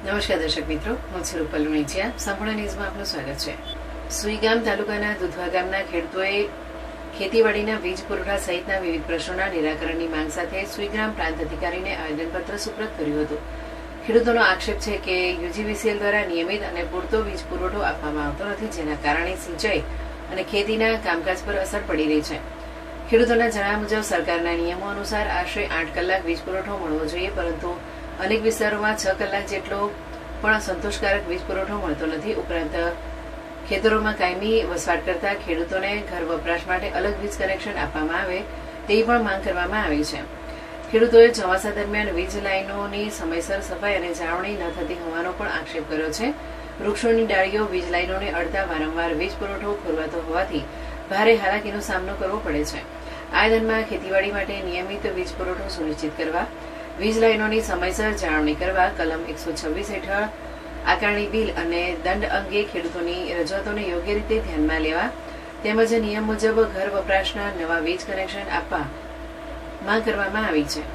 નમસ્કાર દર્શક મિત્રો, હું છું રૂપલ લુણીચિયા. સંપૂર્ણ ન્યૂઝમાં આપનું સ્વાગત છે. સુઈગામ તાલુકાના દુધવા ગામના ખેડૂતોએ ખેતીવાડીના વીજ પુરવઠા સહિતના વિવિધ પ્રશ્નોના નિરાકરણની માંગ સાથે સુઈગામ પ્રાંત અધિકારીને આવેદનપત્ર સુપ્રત કર્યું હતું. ખેડૂતોનો આક્ષેપ છે કે યુજીવીસીએલ દ્વારા નિયમિત અને પૂરતો વીજ પુરવઠો આપવામાં આવતો નથી, જેના કારણે સિંચાઈ અને ખેતીના કામકાજ પર અસર પડી રહી છે. ખેડૂતોના જણાવ્યા મુજબ સરકારના નિયમો અનુસાર આશરે 8 કલાક વીજ પુરવઠો મળવો જોઈએ, પરંતુ અનેક વિસ્તારોમાં 6 કલાક જેટલો પણ સંતોષકારક વીજ પુરવઠો મળતો નથી. ઉપરાંત ખેતરોમાં કાયમી વસવાટ કરતા ખેડૂતોને ઘર વપરાશ માટે અલગ વીજ કનેક્શન આપવામાં આવે તેવી પણ માંગ કરવામાં આવી છે. ખેડૂતોએ ચોમાસા દરમિયાન વીજ લાઇનોની સમયસર સફાઈ અને જાળવણી ન થતી હોવાનો પણ આક્ષેપ કર્યો છે. વૃક્ષોની ડાળીઓ વીજ લાઇનોને અડતા વારંવાર વીજ પુરવઠો ખોરવાતો હોવાથી ભારે હાલાકીનો સામનો કરવો પડે છે. આવેદનમાં ખેતીવાડી માટે નિયમિત વીજ પુરવઠો સુનિશ્ચિત કરવા, વીજ લાઇનોની સમયસર જાળવણી કરવા, કલમ 126 હેઠળ આકારણી બિલ અને દંડ અંગે ખેડૂતોની રજૂઆતોને યોગ્ય રીતે ધ્યાનમાં લેવા તેમજ નિયમ મુજબ ઘર વપરાશના નવા વીજ કનેક્શન આપવા માંગ કરવામાં આવી છે.